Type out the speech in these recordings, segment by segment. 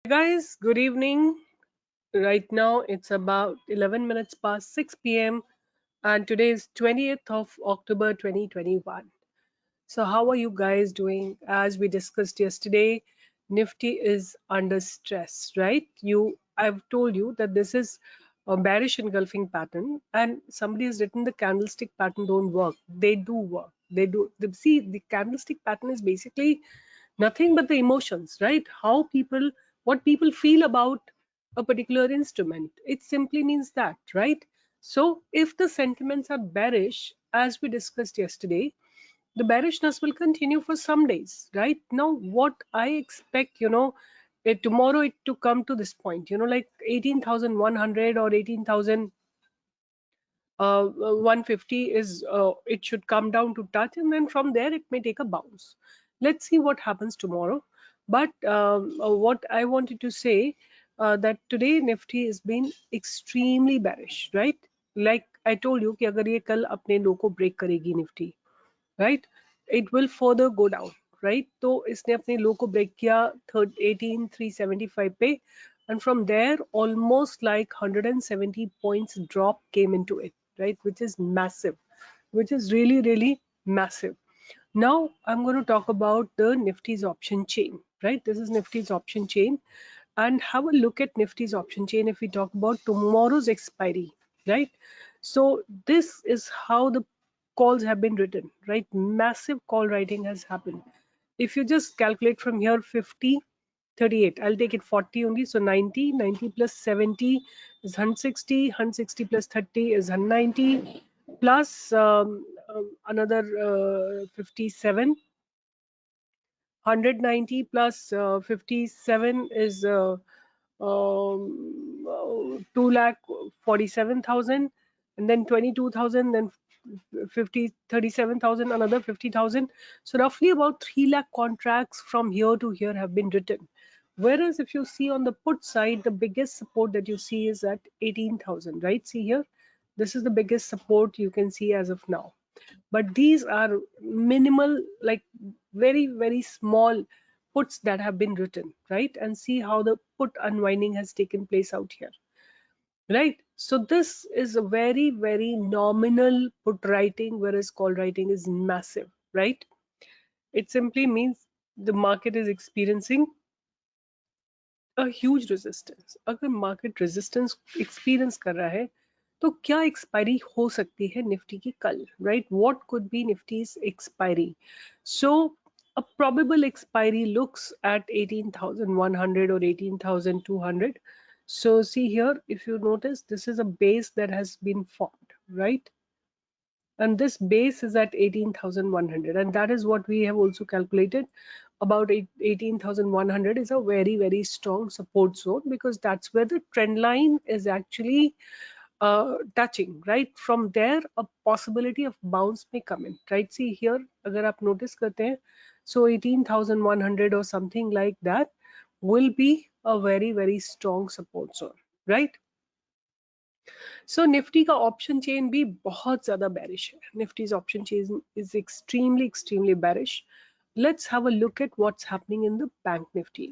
Guys, good evening. Right now it's about 11 minutes past 6 p.m. and today is 20th of October 2021. So how are you guys doing? As we discussed yesterday, Nifty is under stress, right? I've told you that this is a bearish engulfing pattern, and somebody has written the candlestick pattern don't work. They do work. They do. See, the candlestick pattern is basically nothing but the emotions, right? What people feel about a particular instrument. It simply means that, right? So if the sentiments are bearish, as we discussed yesterday, the bearishness will continue for some days, right? Now what I expect, tomorrow it to come to this point, like 18,100 or 18,000 150 is it should come down to touch, and then from there it may take a bounce. Let's see what happens tomorrow. But what I wanted to say, that today Nifty has been extremely bearish, right? Like I told you कि अगर ये कल अपने लो को break करेगी Nifty, right, it will further go down, right? तो इसने अपने लो को break किया 18,375 पे, and from there almost like 170 points drop came into it, right, which is massive, which is really massive. Now I'm going to talk about the Nifty's option chain, right? This is Nifty's option chain, and have a look at Nifty's option chain if we talk about tomorrow's expiry, right? So this is how the calls have been written, right? Massive call writing has happened. If you just calculate from here 50, 38, I'll take it 40 only. So 90, 90 plus 70 is 160, 160 plus 30 is 190, plus another 57. 190 plus 57 is 2,47,000, and then 22,000, then 37,000, another 50,000. So roughly about 3 lakh contracts from here to here have been written. Whereas if you see on the put side, the biggest support that you see is at 18,000, right? See here, this is the biggest support you can see as of now. But these are minimal, like very small puts that have been written, right? And see how the put unwinding has taken place out here, right? So this is a very nominal put writing, whereas call writing is massive, right? It simply means the market is experiencing a huge resistance. अगर market resistance experience कर रहा है, तो क्या expiry हो सकती है निफ्टी की कल, right? What could be Nifty's expiry? So a probable expiry looks at 18,100 or 18,200. So see here, if you notice, this is a base that has been formed, right? And this base is at 18,100, and that is what we have also calculated. About 18,100 is a very strong support zone, because that's where the trend line is actually touching, right? From there a possibility of bounce may come in, right? See here, agar aap notice karte hain, so 18,100 or something like that will be a very strong support zone, right? So Nifty का option chain भी बहुत ज्यादा bearish है. Nifty's option chain is extremely bearish. Let's have a look at what's happening in the bank nifty.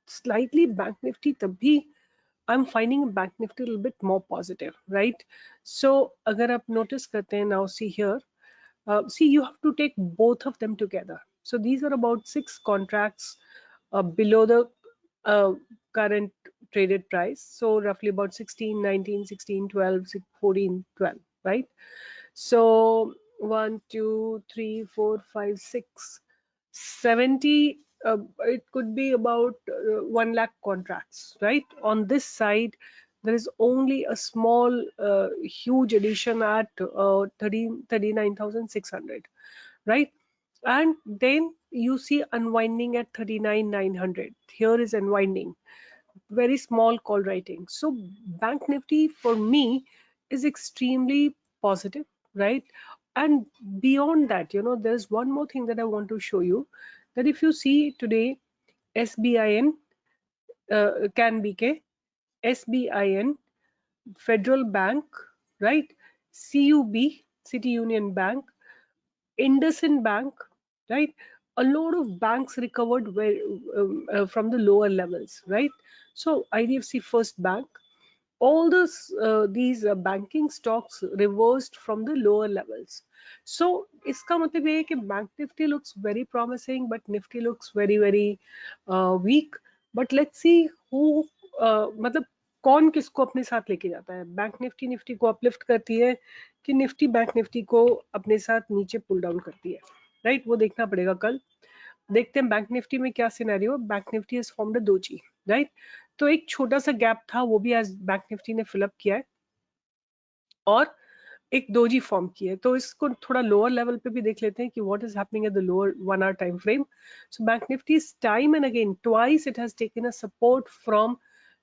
Slightly bank nifty tabhi I'm finding bank nifty a little bit more positive, right? So agar aap notice karte hain, now see here, see, you have to take both of them together. So these are about 6 contracts below the uh, current traded price. So roughly about 16, 19, 16, 12, 14, 12, right? So 1, 2, 3, 4, 5, 6, 70. It could be about 1 lakh contracts, right? On this side, there is only a small, huge addition at 39,600, right? And then you see unwinding at 39,900. Here is unwinding, very small call writing. So bank nifty for me is extremely positive, right? And beyond that, there's one more thing that I want to show you, that if you see today, SBIN, 𝐼𝐴𝐻, SBIN, Federal Bank, right? CUB, City Union Bank, IndusInd Bank, right? a lot of banks recovered from the lower levels, right? So IDFC First Bank, all these banking stocks reversed from the lower levels. So iska matlab ye hai ki bank nifty looks very promising but nifty looks very weak. But let's see who matlab कौन किसको अपने साथ लेके जाता है. Bank Nifty को uplift करती है कि निफ्टी बैंक निफ्टी को अपने साथ नीचे पुल डाउन करती है, राइट? वो देखना पड़ेगा कल. देखते हैं बैंक निफ्टी में क्या scenario. Bank Nifty has formed a doji, right? तो एक छोटा सा गैप था, वो भी आज बैंक निफ्टी ने फिलअप किया है और एक डोजी फॉर्म की है. तो इसको थोड़ा लोअर लेवल पे भी देख लेते हैं कि what is happening at the lower 1 hour time frame. So Bank Nifty is time and again twice it has taken a support from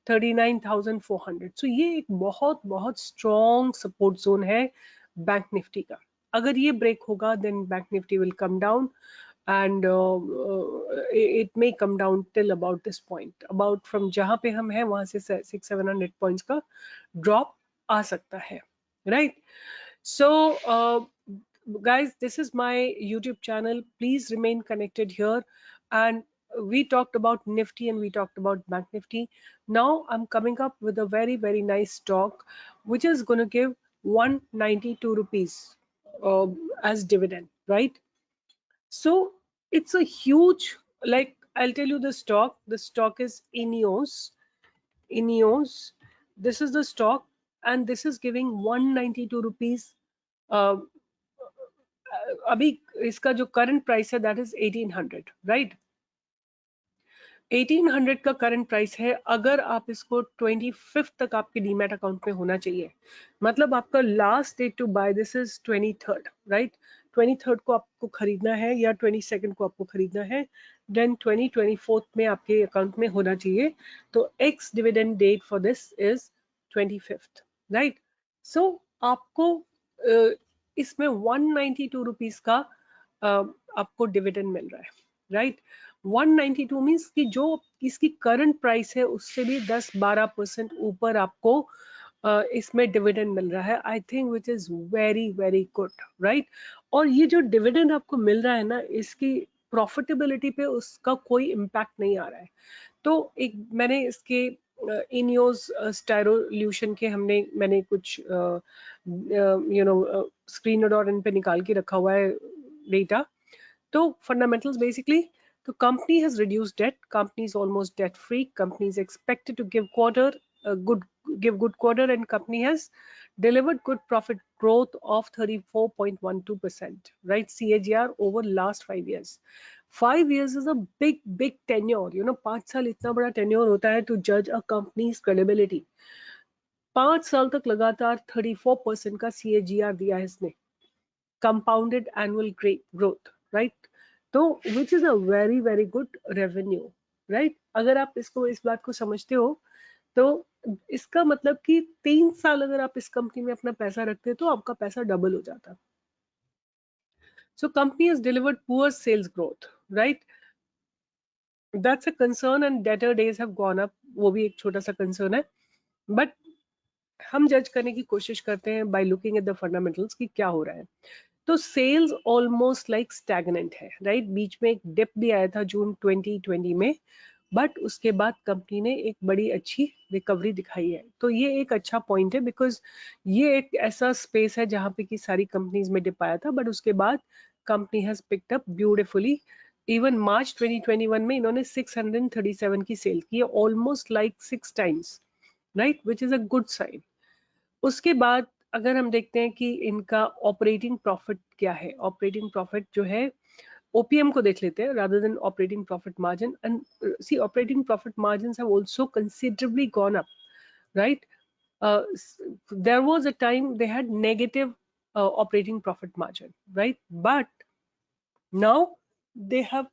39,400. सो ये एक बहुत बहुत स्ट्रॉन्ग सपोर्ट जोन है बैंक निफ्टी का. अगर ये ब्रेक होगा then Bank Nifty will come down and it may come down till about this point, about from जहाँ पे हम हैं वहाँ से 600-700 points का drop आ सकता है, right? So guys, this is my YouTube channel. Please remain connected here. And we talked about Nifty and we talked about Bank Nifty. Now I'm coming up with a very nice stock which is going to give 192 rupees as dividend, right? So it's a huge, like I'll tell you the stock. The stock is 𝐖𝐡𝐚. 𝐖𝐡𝐚. This is the stock, and this is giving 192 rupees. अभी इसका जो current price है that is 1800, right? 1800 का current price है. अगर आप इसको 25 तक आपके डीमैट अकाउंट में होना चाहिए, मतलब आपका last date to buy this is 23rd, right? 23rd को आपको खरीदना है या 22nd को आपको खरीदना है, देन 24th में आपके अकाउंट में होना चाहिए. तो ex dividend date for this is 25th, right? So आपको इसमें 192 रुपीज का आपको डिविडेंड मिल रहा है, राइट? 192 मीन्स कि जो इसकी करंट प्राइस है उससे भी 10-12% ऊपर आपको इसमें डिविडेंड मिल रहा है. I think which is very good, right? और ये जो डिविडेंड आपको मिल रहा है ना, इसकी प्रॉफिटेबिलिटी पे उसका कोई इम्पैक्ट नहीं आ रहा है. तो एक मैंने इसके 𝐼𝐻𝐽 स्टायरोल्यूशन के मैंने कुछ स्क्रीन और इन पे निकाल के रखा हुआ है डेटा. तो fundamentals basically, the company has reduced debt. Company is almost debt free. Company is expected to give good quarter, and company has delivered good profit growth of 34.12%, right? CAGR over last 5 years. 5 years is a big tenure. 5 साल इतना बड़ा tenure होता है to judge a company's credibility. 5 साल तक लगातार 34% का CAGR दिया है इसने, compounded annual growth, right? तो which is a very good revenue, right? अगर आप इस बात को समझते हो तो इसका मतलब कि 3 साल अगर आप इस कंपनी में अपना पैसा रखते तो आपका पैसा डबल हो जाता. So company has delivered poor sales growth, right? That's a concern, and debtor days have gone up. वो भी एक छोटा सा concern है, but हम जज करने की कोशिश करते हैं by looking at the fundamentals कि क्या हो रहा है. तो सेल्स ऑलमोस्ट लाइक स्टैग्नेंट है, राइट? बीच में एक डिप भी आया था जून 2020 में, बट उसके बाद कंपनी ने एक बड़ी अच्छी रिकवरी दिखाई है. तो ये एक अच्छा पॉइंट है, बिकॉज ये एक ऐसा स्पेस है जहाँ पे कि सारी कंपनीज में डिप आया था, बट उसके बाद company has picked up beautifully. Even March 2021 में इन्होंने 637 की सेल की है, almost like 6 times, right? Which is a good sign. उसके बाद अगर हम देखते हैं कि इनका ऑपरेटिंग प्रॉफिट क्या है, ऑपरेटिंग प्रॉफिट जो है ओपीएम को देख लेते हैं rather than operating profit margin. And see, operating profit margins have also considerably gone up, right? There was a time they had negative operating profit margin, right? But now they have